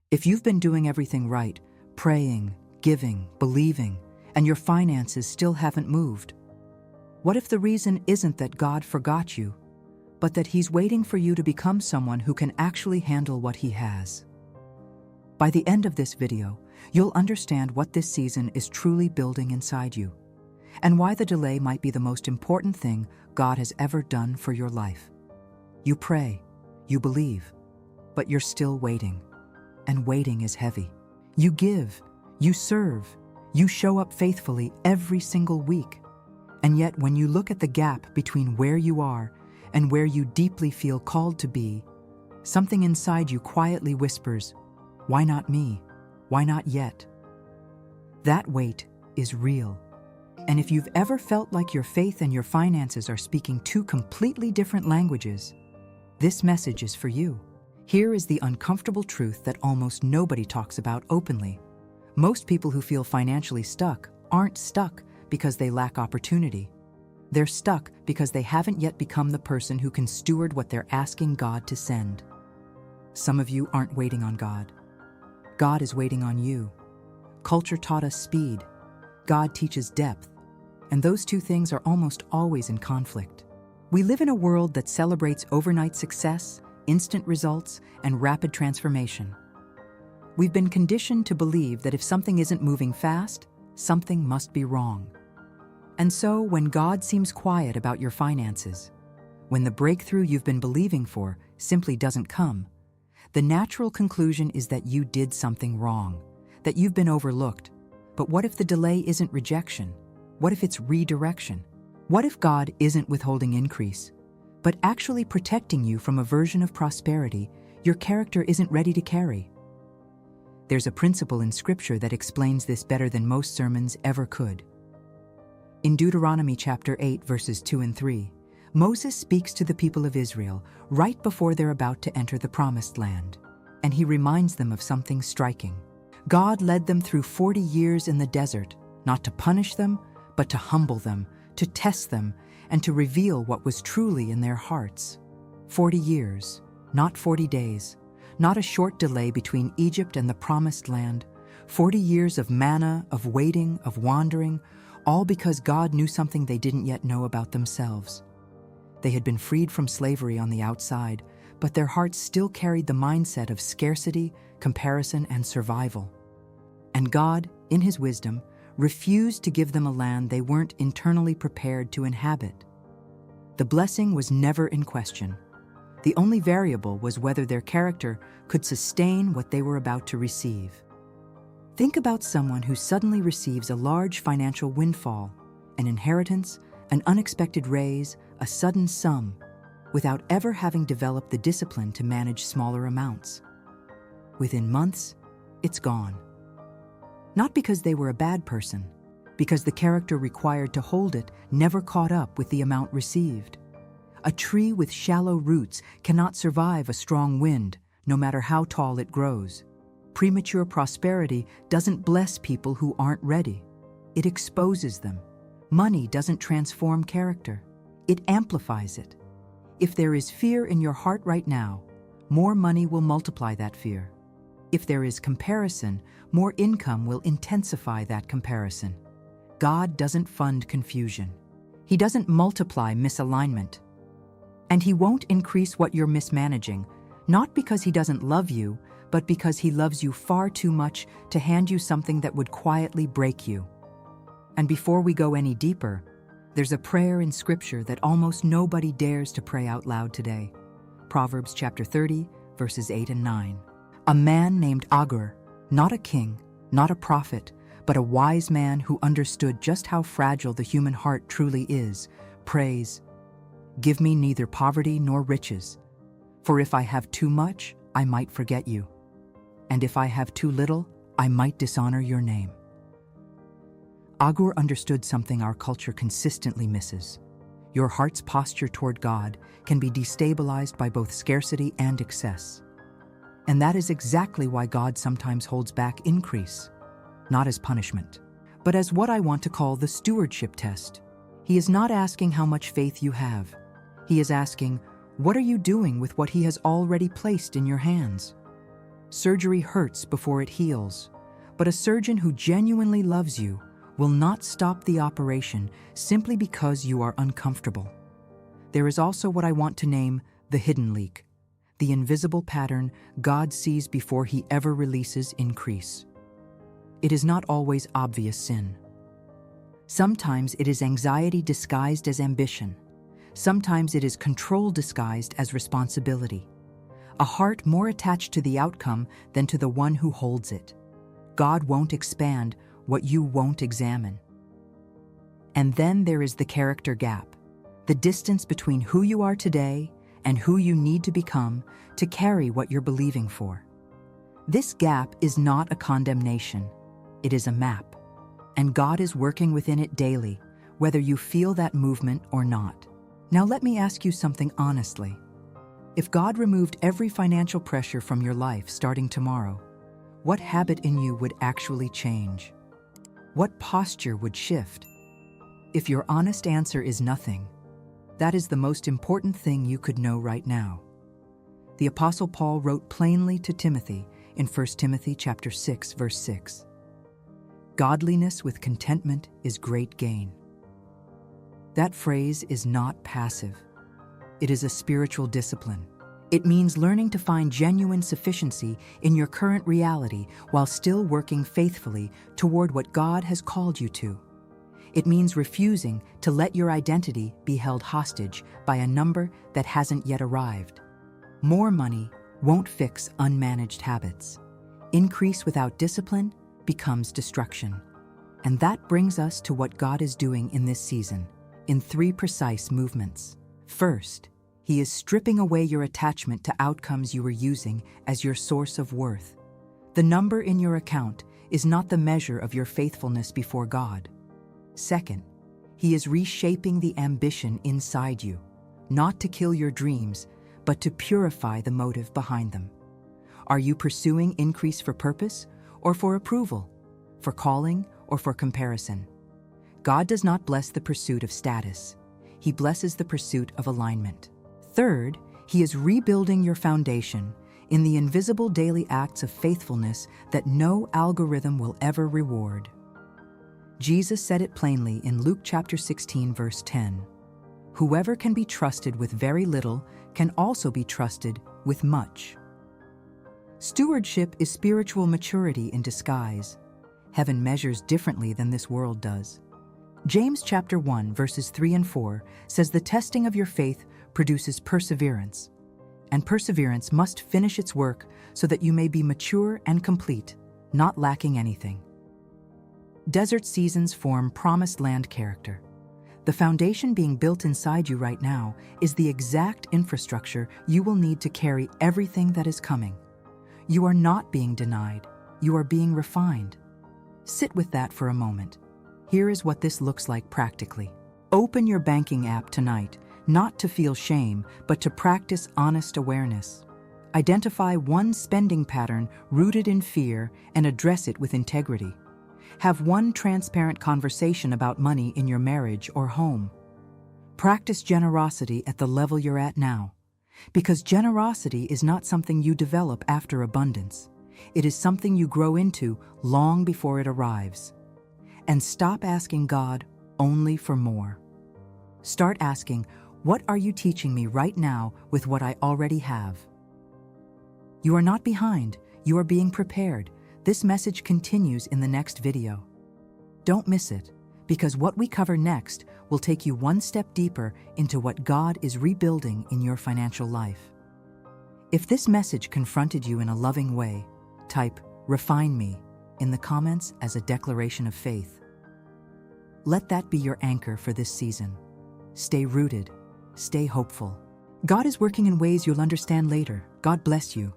If you've been doing everything right, praying, giving, believing, and your finances still haven't moved, what if the reason isn't that God forgot you, but that He's waiting for you to become someone who can actually handle what He has? By the end of this video, you'll understand what this season is truly building inside you, and why the delay might be the most important thing God has ever done for your life. You pray, you believe, but you're still waiting, and waiting is heavy. You give, you serve, you show up faithfully every single week, and yet when you look at the gap between where you are and where you deeply feel called to be, something inside you quietly whispers, "Why not me? Why not yet?" That wait is real. And if you've ever felt like your faith and your finances are speaking two completely different languages, this message is for you. Here is the uncomfortable truth that almost nobody talks about openly. Most people who feel financially stuck aren't stuck because they lack opportunity. They're stuck because they haven't yet become the person who can steward what they're asking God to send. Some of you aren't waiting on God. God is waiting on you. Culture taught us speed. God teaches depth. And those two things are almost always in conflict. We live in a world that celebrates overnight success, instant results, and rapid transformation. We've been conditioned to believe that if something isn't moving fast, something must be wrong. And so, when God seems quiet about your finances, when the breakthrough you've been believing for simply doesn't come, the natural conclusion is that you did something wrong, that you've been overlooked. But what if the delay isn't rejection? What if it's redirection? What if God isn't withholding increase, but actually protecting you from a version of prosperity your character isn't ready to carry? There's a principle in Scripture that explains this better than most sermons ever could. In Deuteronomy chapter 8, verses 2 and 3, Moses speaks to the people of Israel right before they're about to enter the Promised Land, and he reminds them of something striking. God led them through 40 years in the desert, not to punish them, but to humble them, to test them, and to reveal what was truly in their hearts. 40 years, not 40 days, not a short delay between Egypt and the Promised Land, 40 years of manna, of waiting, of wandering, all because God knew something they didn't yet know about themselves. They had been freed from slavery on the outside, but their hearts still carried the mindset of scarcity, comparison, and survival. And God, in His wisdom, refused to give them a land they weren't internally prepared to inhabit. The blessing was never in question. The only variable was whether their character could sustain what they were about to receive. Think about someone who suddenly receives a large financial windfall, an inheritance, an unexpected raise, a sudden sum, without ever having developed the discipline to manage smaller amounts. Within months, it's gone. Not because they were a bad person, because the character required to hold it never caught up with the amount received. A tree with shallow roots cannot survive a strong wind, no matter how tall it grows. Premature prosperity doesn't bless people who aren't ready. It exposes them. Money doesn't transform character. It amplifies it. If there is fear in your heart right now, more money will multiply that fear. If there is comparison, more income will intensify that comparison. God doesn't fund confusion. He doesn't multiply misalignment. And He won't increase what you're mismanaging, not because He doesn't love you, but because He loves you far too much to hand you something that would quietly break you. And before we go any deeper, there's a prayer in Scripture that almost nobody dares to pray out loud today. Proverbs chapter 30, verses 8 and 9. A man named Agur, not a king, not a prophet, but a wise man who understood just how fragile the human heart truly is, prays, "Give me neither poverty nor riches, for if I have too much, I might forget you, and if I have too little, I might dishonor your name." Agur understood something our culture consistently misses. Your heart's posture toward God can be destabilized by both scarcity and excess. And that is exactly why God sometimes holds back increase, not as punishment, but as what I want to call the stewardship test. He is not asking how much faith you have. He is asking, what are you doing with what He has already placed in your hands? Surgery hurts before it heals, but a surgeon who genuinely loves you will not stop the operation simply because you are uncomfortable. There is also what I want to name the hidden leak, the invisible pattern God sees before He ever releases increase. It is not always obvious sin. Sometimes it is anxiety disguised as ambition. Sometimes it is control disguised as responsibility. A heart more attached to the outcome than to the one who holds it. God won't expand what you won't examine. And then there is the character gap, the distance between who you are today and who you need to become to carry what you're believing for. This gap is not a condemnation, it is a map, and God is working within it daily, whether you feel that movement or not. Now let me ask you something honestly. If God removed every financial pressure from your life starting tomorrow, what habit in you would actually change? What posture would shift? If your honest answer is nothing, that is the most important thing you could know right now. The Apostle Paul wrote plainly to Timothy in 1 Timothy chapter 6, verse 6. Godliness with contentment is great gain. That phrase is not passive. It is a spiritual discipline. It means learning to find genuine sufficiency in your current reality while still working faithfully toward what God has called you to. It means refusing to let your identity be held hostage by a number that hasn't yet arrived. More money won't fix unmanaged habits. Increase without discipline becomes destruction. And that brings us to what God is doing in this season, in 3 precise movements. First, He is stripping away your attachment to outcomes you were using as your source of worth. The number in your account is not the measure of your faithfulness before God. Second, He is reshaping the ambition inside you, not to kill your dreams, but to purify the motive behind them. Are you pursuing increase for purpose or for approval, for calling or for comparison? God does not bless the pursuit of status. He blesses the pursuit of alignment. Third, He is rebuilding your foundation in the invisible daily acts of faithfulness that no algorithm will ever reward. Jesus said it plainly in Luke chapter 16, verse 10. Whoever can be trusted with very little can also be trusted with much. Stewardship is spiritual maturity in disguise. Heaven measures differently than this world does. James chapter 1, verses 3 and 4 says the testing of your faith produces perseverance, and perseverance must finish its work so that you may be mature and complete, not lacking anything. Desert seasons form promised land character. The foundation being built inside you right now is the exact infrastructure you will need to carry everything that is coming. You are not being denied, you are being refined. Sit with that for a moment. Here is what this looks like practically. Open your banking app tonight, not to feel shame, but to practice honest awareness. Identify one spending pattern rooted in fear and address it with integrity. Have one transparent conversation about money in your marriage or home. Practice generosity at the level you're at now, because generosity is not something you develop after abundance. It is something you grow into long before it arrives. And stop asking God only for more. Start asking, what are you teaching me right now with what I already have? You are not behind, you are being prepared. This message continues in the next video. Don't miss it, because what we cover next will take you one step deeper into what God is rebuilding in your financial life. If this message confronted you in a loving way, type "Refine me" in the comments as a declaration of faith. Let that be your anchor for this season. Stay rooted, stay hopeful. God is working in ways you'll understand later. God bless you.